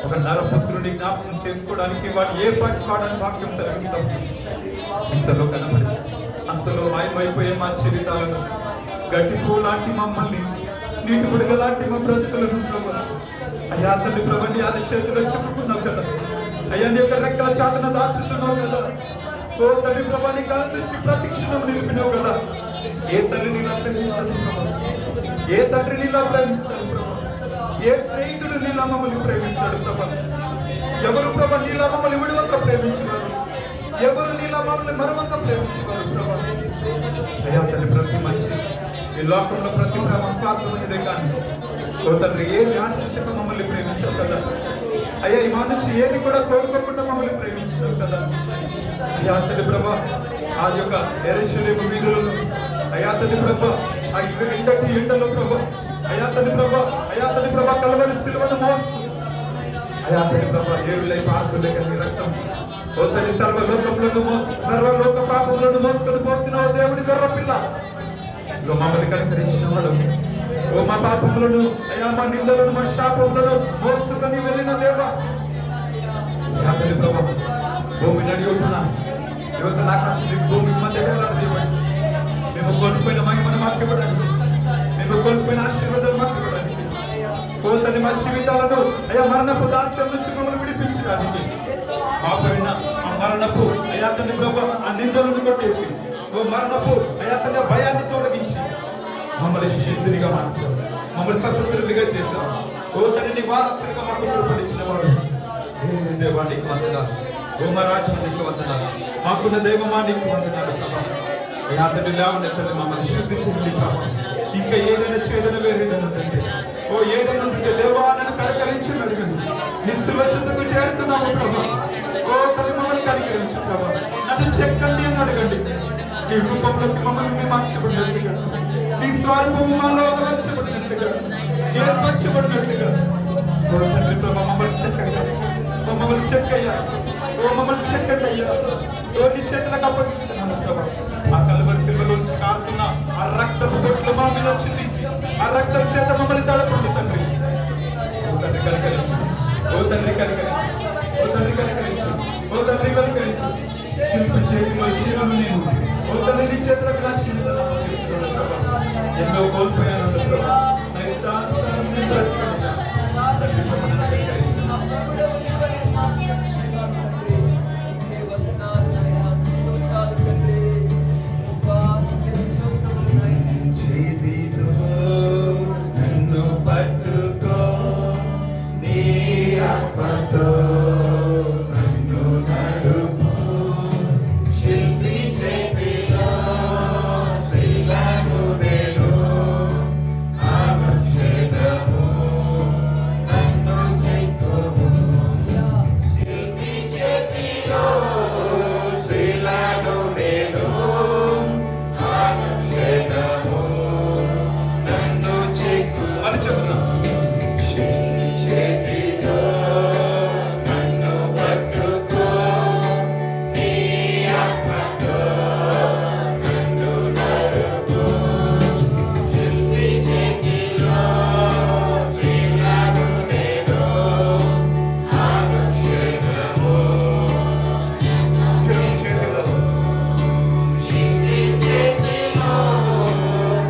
ఒక నరపుత్రుని జ్ఞాపకం చేసుకోవడానికి వాడు ఏ పాటి వాడని వాక్యం సెలవిస్తాం. ఇంతలో కనబడి అంతలో మాయమైపోయే మా జీవితాలను, గట్టి పూ లాంటి మమ్మల్ని, నీటి బుడగ లాంటి మా బ్రతుకులను ప్రభు అయ్యా తండ్రి ప్రభు నీ అది చేతిలో చెప్పుకున్నావు కదా అయ్యా, నీ యొక్క రెక్కల చాటున దాచుతున్నావు కదా. ఓ తండ్రి ప్రభు నీ కళ్ళ దృష్టి ప్రతిక్షణం నిలిపినావు కదా. ఏ తల్లి నీలా ప్రేమిస్తాడు ప్రభు, ఏ తండ్రి నీలా ప్రేమిస్తాడు ప్రభు, ఏ స్నేహితుడు నీలా మమ్మల్ని ప్రేమిస్తాడు ప్రభు. ఎవరు ప్రభు నీలా మమ్మల్ని విడవక ప్రేమించేవారు, ఎవరు నీలా మమ్మల్ని మరొక ప్రేమించేవారు ప్రభు. అయ్యా తండ్రి ప్రతి మనిషి ఈ లోకంలో ప్రతి ప్రేమ స్వార్థమైనదే కానీ ఓ తండ్రి ఏది ఆశించక మమ్మల్ని ప్రేమించావు కదా అయ్యా. ఈ మా నుంచి ఏది కూడా కోరుకోకుండా మమ్మల్ని ప్రేమించావు కదా అయ్యా తండ్రి ప్రభా. ఆ యొక్క యెరూషలేము వీధులను అయ్యా తండ్రి ప్రభా, ఆ ఎండటి ఎండలో ప్రభా అయ్యా తండ్రి ప్రభా, అయ్యా తండ్రి ప్రభా కలవరి సిలువను మోస్తూ అయ్యా తండ్రి ప్రభా ఏరులై పాత్రలే నీ రక్తం ఓ తండ్రి సర్వలోక పాపములను మోసుకొని పోతున్నావు దేవుడి గొర్రె పిల్ల. మమ్మల్ని కనికరించిన వాడు, ఓ మా పాపములను అయ్యా మా నిందలను మా శాపములను మోసుకొని వెళ్ళిన దేవా తండ్రి ప్రభా. భూమి నడిగొట్టున యువతల ఆకాశం భూమి మధ్య వేలాడేవాడు. మేము కోల్పోయిన మహిమను మాకు ఇవ్వడానికి, మేము కోల్పోయిన ఆశీర్వాదాలు మాకు ఇవ్వడానికి, కోల్పోయిన మా జీవితాలను అయ్యా మరణపు దాస్యం నుంచి మమ్మల్ని విడిపించడానికి, మా పైన ఆ మరణపు అయ్యా తండ్రి ప్రభా ఆ నిందలను కొట్టేసి ఓ మరణపు అయ్యా తండ్రి భయాన్ని తొలగించి మమ్మల్ని శుద్ధిగా మార్చావు, మమ్మల్ని స్వతంత్రులుగా చేశావు. ఓ తండ్రి వారసులుగా మాకు కృపణించిన వాడు ఏ దేవా నీకు వందనాలు, ఓ మా రాజా నీకు వందనాలు, మాకున్న దైవమా నీకు వందనాలు ప్రభా. అయ్యా తండ్రి లేవనెత్తండి, మమ్మల్ని శుద్ధి చేయండి ప్రభా. ఇంకా ఏదైనా చేయడం వేరేదైనా ఉంటుంటే ఓ ఏదైనా ఉంటుంటే దేవా నన్ను కనికరించండి అడిగండి. నీ శిలువ చెంతకు చేరుతున్నాము ప్రభా. ఓ తల్లి మమ్మల్ని కనికరించు ప్రభా, నన్ను చెక్కండి అని అడగండి. నీ రూపంలోకి మమ్మల్ని మేము మార్చబడినట్లుగా, నీ స్వరూపము మాలో అలవర్చబడినట్లుగా, ఏర్పరచబడినట్లుగా ఓ తండ్రి ప్రభా మమ్మల్ని చెక్కయ్యా, ఓ మమ్మల్ని చెక్కయ్యా, ఓ మమ్మల్ని చెక్కండి అయ్యా. ఓ నీ చేతులకు అప్పగిస్తున్నాను ప్రభా. ఆ కలువరి సిలువలో నుంచి కారుతున్న ఆ రక్తపు బొట్లు మా మీద చిందించి ఆ రక్తం చేత మమ్మల్ని తడపండి తండ్రి. ఓ తండ్రి కనికరించు, ఓ తండ్రి కనికరించు, ఓ తండ్రి కనికరించు, ఓ తండ్రి కనికరించు. శిల్పి చేతిలో శిలను నేను ఓ తండ్రి నీ చేతులకు నా చిన్నదనం అప్పగిస్తున్నాను ప్రభా. ఎన్నో కోల్పోయాను ప్రభా, నా ఇష్టానుసారం నేను బ్రతకను తండ్రి ప్రభా, నన్ను కనికరించు. నన్ను పట్టుకో నీ ఆత్మతో నన్ను నడుపు, శిల్పి చేతిలో శిలను నేను ఆనక్షేదము నన్ను చెక్కుము, శిల్పి చేతిలో శిలను నేను ఆనక్షేదము నన్ను చెక్కు అని చెప్తున్నాం. చేతితో నన్ను పట్టుకో నీ ఆత్మతో నన్ను నడుపు, శిల్పి చేతిలో శిలను నేను ఆనక్షేదము చేతిలో శిల్పి చేతిలో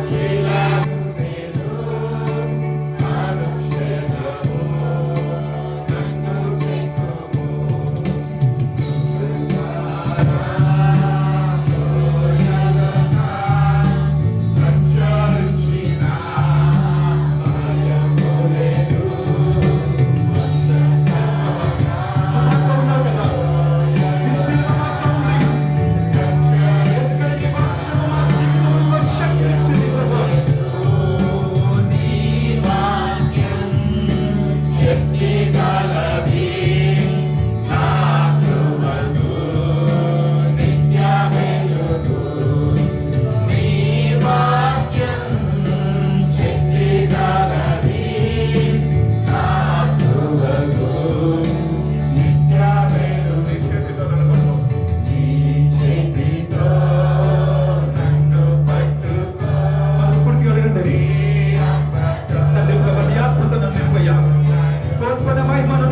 శిలను నేను ఆనక్షేదము నన్ను చెక్కుము. సంచరించిన భయములేదు శక్తి గలది నా ధ్రువము నిత్య వెలుగు, నీ వాక్యం శక్తి గలది నా ధ్రువము నిత్య వెలుగు. నీ చేతితో నన్ను పట్టుకో మనస్ఫూర్తిగా అడగండి. తండ్రి ప్రభా నీ ఆత్మతో నన్ను నింపయ్యా. కోల్పోయిన మహిమను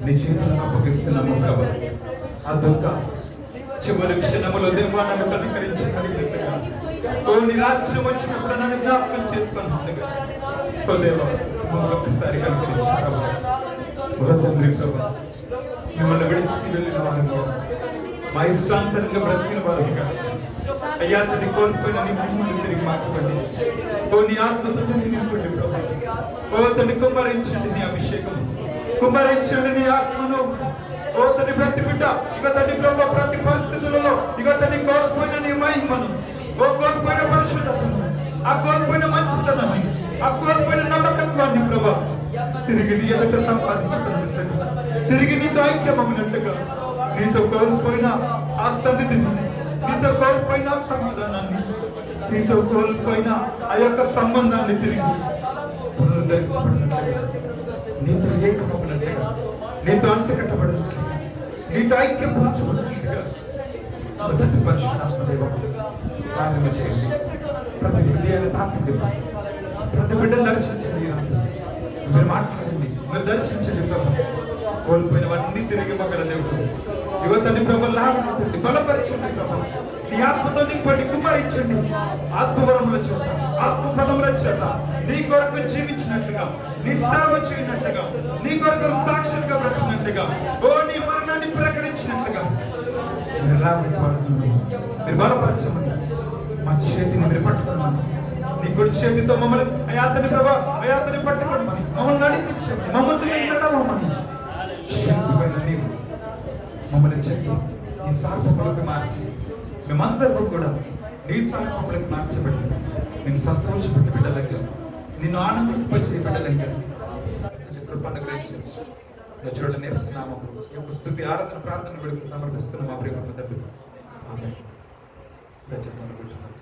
నీ చేతులకు అప్పగిస్తున్నాము ప్రభు. ఆ దొంగ చివరి క్షణములో దేవా నన్ను కనికరించినట్లుగా, ఓ నీ రాజ్యం వచ్చినప్పుడు నన్ను జ్ఞాపకం చేసుకున్నట్లుగా ఓ దేవా మమ్మల్ని ఒక్కసారి కనికరించిన ప్రభు. తండ్రి ప్రభు, మిమ్మల్ని విడిచి వెళ్ళిన వారంగా, మా ఇష్టానుసరంగా బ్రతికిన వారంగా, అయ్యా తండ్రి కోల్పోయిన నీ మహిమను తిరిగి మార్చబడి ఓ నీ ఆత్మతో తండ్రి నింపండి ప్రభు. ఓ తండ్రి కుమ్మరించండి నీ అభిషేకం, కుమ్మరించండి నీ ఆత్మను. ఓ తండ్రి ప్రతి బిడ్డ ఇక తండ్రి ప్రభు ప్రతి పరిస్థితులలో ఇక తండ్రి కోల్పోయిన నీ మహిమను, ఓ కోల్పోయిన పరిశుద్ధతను, ఆ కోల్పోయిన మంచితనాన్ని, ఆ కోల్పోయిన నమ్మకత్వాన్ని ప్రభు తిరిగి నీ ఎదుట సంపాదించుకున్నట్లుగా, తిరిగి నీతో ఐక్యమగినట్లుగా, నీతో కోల్పోయిన ఆ సన్నిధిని, నీతో కోల్పోయిన సమాధానాన్ని, నీతో కోల్పోయిన ఆ యొక్క సంబంధాన్ని తిరిగి పునరుద్ధరించబడినట్లుగా, నీతో ఏకమగినట్లుగా, నీతో అంటకట్టబడినట్లుగా, నీతో ఐక్యపరచబడినట్లుగా మొదటి పరిశుద్ధాత్మదేవ కార్యము చేయండి. ప్రతి హృదయాన్ని తాకండి, ప్రతి బిడ్డను దర్శించండి. మీరు మాట్లాడండి, మీరు దర్శించండి ప్రభు. కోల్పోయినవన్నీ తిరిగి మగల దేవుడు యువతని ప్రభు లాగనండి, బలపరచండి ప్రభు. నీ ఆత్మతో నింపండి, కుమ్మరించండి. ఆత్మవరముల చేత, ఆత్మఫలముల చేత నీ కొరకు జీవించినట్లుగా, నీ సేవ చేయనట్లుగా, నీ కొరకు సాక్షిగా బ్రతికినట్లుగా, ఓ నీ మరణాన్ని ప్రకటించినట్లుగా మీరు లాగని, మీరు బలపరచమని, మా చేతిని మీరు పట్టుకోమని, నీ గుడి చేతితో మమ్మల్ని అయాతని ప్రభా అయాతని పట్టుకోండి, మమ్మల్ని నడిపించండి, మమ్మల్ని నడవమని శిల్పిపైన నీవు మమ్మల్ని చెక్కి నీ సార్పములకు మార్చి మేమందరూ కూడా నీ సార్పములకు మార్చబడి నేను సంతోషపడి బిడ్డలంగా, నిన్ను ఆనందింపజేయ బిడ్డలంగా కృపను గ్రహించవచ్చు. నువ్వు చూడని నామములో స్తుతి ఆరాధన ప్రార్థన వేడుకలు సమర్పిస్తున్న మా ప్రేమ తండ్రి. ఆమేన్. దయచేసి కూర్చున్నాను.